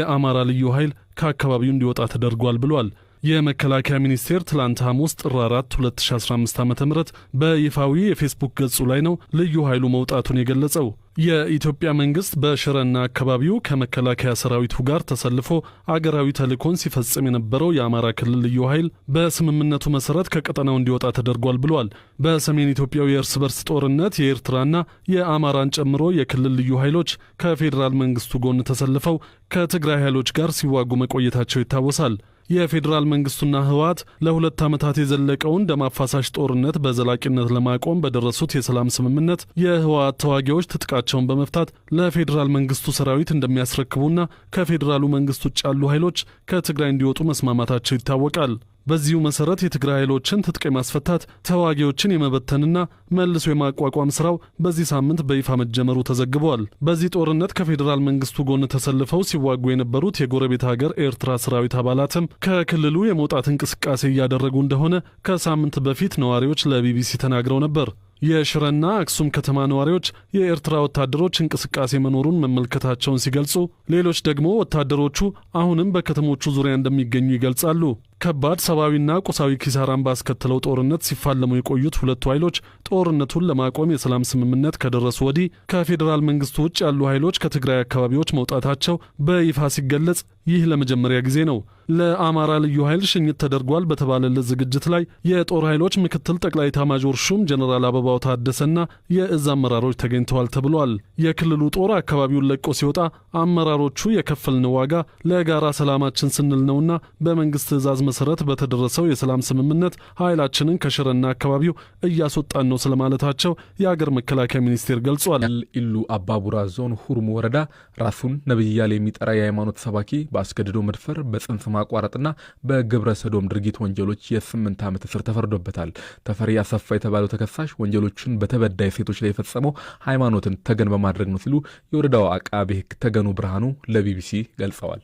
የአማራ ልዩ ኃይል ከአካባቢው እንዲወጣ ተደርጓል ብሏል። የመከላከያ ሚኒስቴር ትላንት ሐሙስ ጥር 4 2015 ዓ.ም በይፋዊ የፌስቡክ ገጹ ላይ ነው ልዩ ኃይሉ መውጣቱን የገለጸው። የኢትዮጵያ መንግስት በሽረና አካባቢው ከመከላከያ ሰራዊቱ ጋር ተሰልፎ አገራዊ ተልእኮን ሲፈጽም የነበረው የአማራ ክልል ልዩ ኃይል በስምምነቱ መሰረት ከቀጠናው እንዲወጣ ተደርጓል ብሏል። በሰሜን ኢትዮጵያው የእርስ በርስ ጦርነት የኤርትራና የአማራን ጨምሮ የክልል ልዩ ኃይሎች ከፌዴራል መንግስቱ ጎን ተሰልፈው ከትግራይ ኃይሎች ጋር ሲዋጉ መቆየታቸው ይታወሳል። የፌዴራል መንግስቱና ህወሓት ለ2 ዓመታት የዘለቀውን ደም አፋሳሽ ጦርነት በዘላቂነት ለማቆም በደረሱት የሰላም ስምምነት የህወሓት ተዋጊዎች ትጥቃቸውን በመፍታት ለፌዴራል መንግስቱ ሰራዊት እንደሚያስረክቡና ከፌዴራሉ መንግስት ውጭ ያሉ ኃይሎች ከትግራይ እንዲወጡ መስማማታቸው ይታወቃል። በዚሁ መሰረት የትግራይ ኃይሎችን ትጥቅ የማስፈታት ተዋጊዎችን የመበተንና መልሶ የማቋቋም ስራው በዚህ ሳምንት በይፋ መጀመሩ ተዘግቧል። በዚህ ጦርነት ከፌዴራል መንግስቱ ጎን ተሰልፈው ሲዋጉ የነበሩት የጎረቤት ሀገር ኤርትራ ሰራዊት አባላትም ከክልሉ የመውጣት እንቅስቃሴ እያደረጉ እንደሆነ ከሳምንት በፊት ነዋሪዎች ለቢቢሲ ተናግረው ነበር። የሽረና አክሱም ከተማ ነዋሪዎች የኤርትራ ወታደሮች እንቅስቃሴ መኖሩን መመልከታቸውን ሲገልጹ፣ ሌሎች ደግሞ ወታደሮቹ አሁንም በከተሞቹ ዙሪያ እንደሚገኙ ይገልጻሉ። ከባድ ሰብአዊና ቁሳዊ ኪሳራን ባስከተለው ጦርነት ሲፋለሙ የቆዩት ሁለቱ ኃይሎች ጦርነቱን ለማቆም የሰላም ስምምነት ከደረሱ ወዲህ ከፌዴራል መንግስቱ ውጭ ያሉ ኃይሎች ከትግራይ አካባቢዎች መውጣታቸው በይፋ ሲገለጽ ይህ ለመጀመሪያ ጊዜ ነው። ለአማራ ልዩ ኃይል ሽኝት ተደርጓል በተባለለት ዝግጅት ላይ የጦር ኃይሎች ምክትል ጠቅላይ ኤታማዦር ሹም ጀነራል አበባው ታደሰና የእዝ አመራሮች ተገኝተዋል ተብሏል። የክልሉ ጦር አካባቢውን ለቆ ሲወጣ አመራሮቹ የከፈልነው ዋጋ ለጋራ ሰላማችን ስንል ነውና በመንግስት ትዕዛዝ መሰረት በተደረሰው የሰላም ስምምነት ኃይላችንን ከሽረና አካባቢው እያስወጣን ነው ስለማለታቸው የአገር መከላከያ ሚኒስቴር ገልጿል። ኢሉ አባቡራ ዞን ሁርሙ ወረዳ ራሱን ነብይ ያለ የሚጠራ የሃይማኖት ሰባኪ በአስገድዶ መድፈር በጽንስ ማቋረጥና በግብረ ሰዶም ድርጊት ወንጀሎች የ8 ዓመት እስር ተፈርዶበታል። ተፈሪ አሰፋ የተባለው ተከሳሽ ወንጀሎችን በተበዳይ ሴቶች ላይ የፈጸመው ሃይማኖትን ተገን በማድረግ ነው ሲሉ የወረዳው አቃቤ ሕግ ተገኑ ብርሃኑ ለቢቢሲ ገልጸዋል።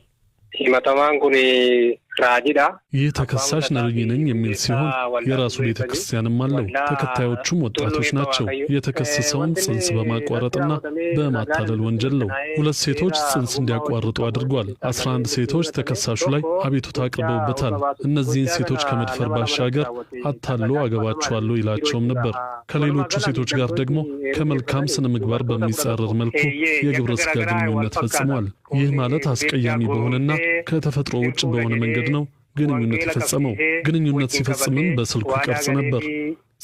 ይህ ተከሳሽ ነብይ ነኝ የሚል ሲሆን የራሱ ቤተ ክርስቲያንም አለው። ተከታዮቹም ወጣቶች ናቸው። የተከሰሰውን ጽንስ በማቋረጥና በማታለል ወንጀል ነው። 2 ሴቶች ጽንስ እንዲያቋርጡ አድርጓል። 11 ሴቶች ተከሳሹ ላይ አቤቱታ አቅርበውበታል። እነዚህን ሴቶች ከመድፈር ባሻገር አታሎ አገባቸዋለሁ ይላቸውም ነበር። ከሌሎቹ ሴቶች ጋር ደግሞ ከመልካም ስነ ምግባር በሚጻረር መልኩ የግብረ ስጋ ግንኙነት ፈጽሟል። ይህ ማለት አስቀያሚ በሆነና ከተፈጥሮ ውጭ በሆነ መንገድ ነው ግንኙነት የፈጸመው። ግንኙነት ሲፈጽምም በስልኩ ቀርጽ ነበር።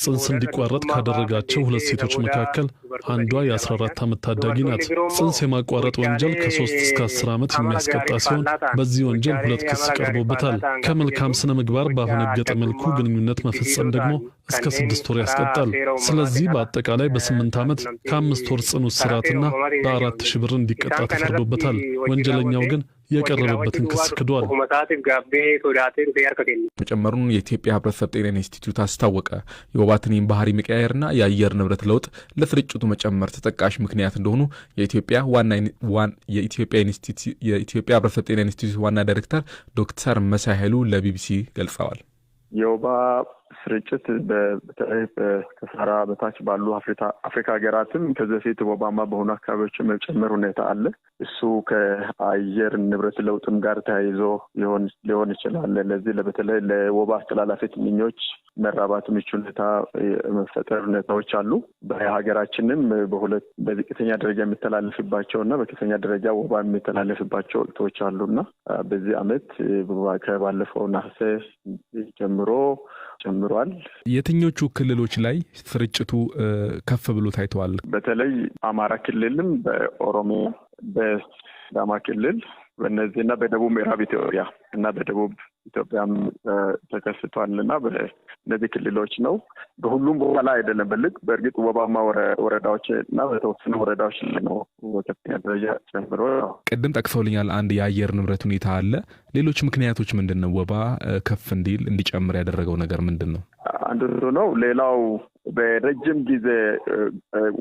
ጽንስ እንዲቋረጥ ካደረጋቸው 2 ሴቶች መካከል አንዷ የ14 ዓመት ታዳጊ ናት። ጽንስ የማቋረጥ ወንጀል ከ3 እስከ 10 ዓመት የሚያስቀጣ ሲሆን በዚህ ወንጀል 2 ክስ ቀርቦበታል። ከመልካም ስነ ምግባር ባፈነገጠ መልኩ ግንኙነት መፈጸም ደግሞ እስከ 6 ወር ያስቀጣል። ስለዚህ በአጠቃላይ በ8 ዓመት ከ5 ወር ጽኑ እስራትና በ4,000 ብር እንዲቀጣ ተፈርዶበታል። ወንጀለኛው ግን የቀረበበትን ክስ ክዷል። መጨመሩን የኢትዮጵያ ሕብረተሰብ ጤና ኢንስቲትዩት አስታወቀ። የወባ ትንኝ ባህሪ መቀያየርና የአየር ንብረት ለውጥ ለስርጭቱ መጨመር ተጠቃሽ ምክንያት እንደሆኑ የኢትዮጵያ ሕብረተሰብ ጤና ኢንስቲትዩት ዋና ዳይሬክተር ዶክተር መሳይ ኃይሉ ለቢቢሲ ገልጸዋል። የወባ ስርጭት በተለይ ከሰሃራ በታች ባሉ አፍሪካ ሀገራትም ከዚህ በፊት ወባማ በሆኑ አካባቢዎች መጨመር ሁኔታ አለ። እሱ ከአየር ንብረት ለውጥም ጋር ተያይዞ ሊሆን ይችላል። ለዚህ በተለይ ለወባ አስተላላፊ ትንኞች መራባት ምቹ ሁኔታ መፈጠር ሁኔታዎች አሉ። በሀገራችንም በዝቅተኛ ደረጃ የሚተላለፍባቸውና በከፍተኛ ደረጃ ወባ የሚተላለፍባቸው ወቅቶች አሉና በዚህ ዓመት ከባለፈው ነሐሴ ጨምሯል። የትኞቹ ክልሎች ላይ ስርጭቱ ከፍ ብሎ ታይቷል? በተለይ አማራ ክልልም፣ በኦሮሚያ፣ በሲዳማ ክልል በእነዚህና በደቡብ ምዕራብ ኢትዮጵያ እና በደቡብ ኢትዮጵያም ተከስቷልና በእነዚህ ክልሎች ነው። በሁሉም ቦታ ላይ አይደለም። በእርግጥ ወባማ ወረዳዎች እና በተወሰኑ ወረዳዎች ነው ከፍተኛ ደረጃ ጨምሮ ነው። ቅድም ጠቅሰውልኛል አንድ የአየር ንብረት ሁኔታ አለ። ሌሎች ምክንያቶች ምንድን ነው? ወባ ከፍ እንዲጨምር ያደረገው ነገር ምንድን ነው? አንዱ ነው። ሌላው በረጅም ጊዜ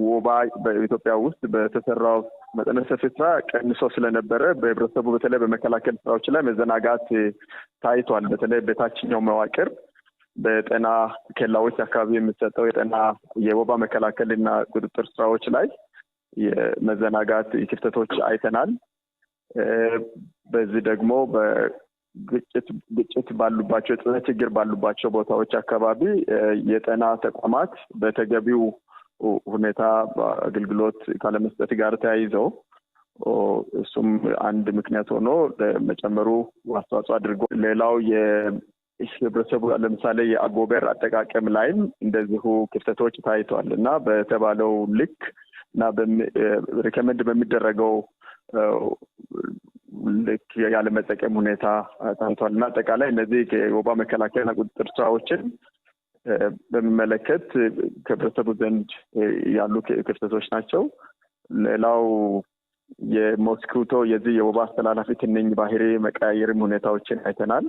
ወባ በኢትዮጵያ ውስጥ በተሰራው መጠነ ሰፊ ስራ ቀንሶ ስለነበረ በህብረተሰቡ በተለይ በመከላከል ስራዎች ላይ መዘናጋት ታይቷል። በተለይ በታችኛው መዋቅር በጤና ኬላዎች አካባቢ የሚሰጠው የወባ መከላከልና ቁጥጥር ስራዎች ላይ የመዘናጋት ክፍተቶች አይተናል። በዚህ ደግሞ ግጭት ባሉባቸው የጤና ችግር ባሉባቸው ቦታዎች አካባቢ የጤና ተቋማት በተገቢው ሁኔታ አገልግሎት ካለመስጠት ጋር ተያይዘው እሱም አንድ ምክንያት ሆኖ ለመጨመሩ አስተዋጽኦ አድርጎ ሌላው የህብረተሰቡ ለምሳሌ የአጎበር አጠቃቀም ላይም እንደዚሁ ክፍተቶች ታይተዋል እና በተባለው ልክ እና ሪከመንድ በሚደረገው ልክ ያለመጠቀም ሁኔታ ታይቷል እና አጠቃላይ እነዚህ የወባ መከላከያና ቁጥጥር ስራዎችን በሚመለከት ከህብረተሰቡ ዘንድ ያሉ ክፍተቶች ናቸው። ሌላው የሞስኪቶ የዚህ የወባ አስተላላፊ ትንኝ ባህሪ መቀያየርም ሁኔታዎችን አይተናል።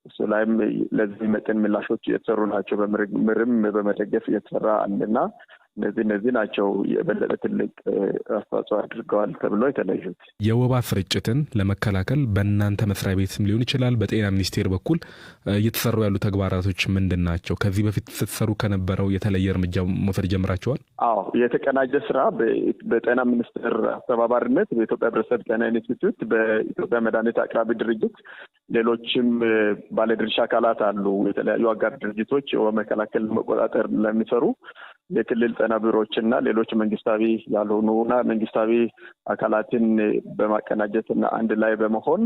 እሱ ላይም ለዚህ መጠን ምላሾች እየተሰሩ ናቸው። በምርምርም በመደገፍ እየተሰራ አለና እነዚህ ናቸው የበለጠ ትልቅ አስተዋጽኦ አድርገዋል ተብሎ የተለዩት። የወባ ስርጭትን ለመከላከል በእናንተ መስሪያ ቤትም ሊሆን ይችላል በጤና ሚኒስቴር በኩል እየተሰሩ ያሉ ተግባራቶች ምንድን ናቸው? ከዚህ በፊት ስትሰሩ ከነበረው የተለየ እርምጃ መውሰድ ጀምራችኋል? አዎ፣ የተቀናጀ ስራ በጤና ሚኒስቴር አስተባባሪነት በኢትዮጵያ ሕብረተሰብ ጤና ኢንስቲትዩት፣ በኢትዮጵያ መድኃኒት አቅራቢ ድርጅት፣ ሌሎችም ባለድርሻ አካላት አሉ። የተለያዩ አጋር ድርጅቶች የወባ መከላከል መቆጣጠር ለሚሰሩ የክልል ጤና ቢሮዎችና ሌሎች መንግስታዊ ያልሆኑና መንግስታዊ አካላትን በማቀናጀትና አንድ ላይ በመሆን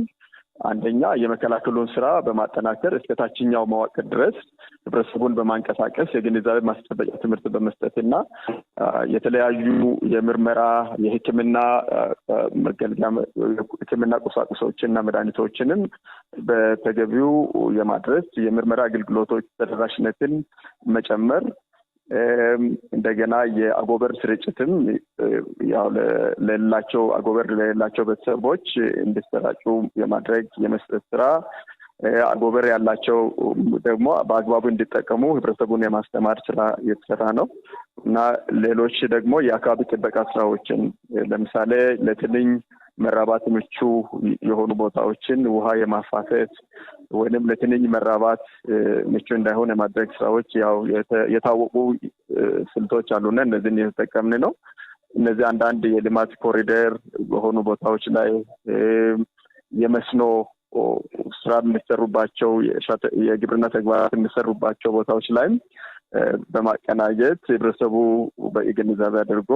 አንደኛ የመከላከሉን ስራ በማጠናከር እስከ ታችኛው መዋቅር ድረስ ህብረተሰቡን በማንቀሳቀስ የግንዛቤ ማስጨበጫ ትምህርት በመስጠትና የተለያዩ የምርመራ የሕክምና መገልገያ ሕክምና ቁሳቁሶችንና መድኃኒቶችንም በተገቢው የማድረስ የምርመራ አገልግሎቶች ተደራሽነትን መጨመር እንደገና የአጎበር ስርጭትም ያው ለሌላቸው አጎበር ለሌላቸው ቤተሰቦች እንዲሰራጩ የማድረግ የመስጠት ስራ አጎበር ያላቸው ደግሞ በአግባቡ እንዲጠቀሙ ህብረተሰቡን የማስተማር ስራ እየተሰራ ነው እና ሌሎች ደግሞ የአካባቢ ጥበቃ ስራዎችን ለምሳሌ ለትንኝ መራባት ምቹ የሆኑ ቦታዎችን ውሃ የማፋሰስ ወይንም ለትንኝ መራባት ምቹ እንዳይሆን የማድረግ ስራዎች ያው የታወቁ ስልቶች አሉና እነዚህን እየተጠቀምን ነው። እነዚህ አንዳንድ የልማት ኮሪደር በሆኑ ቦታዎች ላይ የመስኖ ስራ የሚሰሩባቸው የግብርና ተግባራት የሚሰሩባቸው ቦታዎች ላይም በማቀናጀት ህብረተሰቡ በግንዛቤ አድርጎ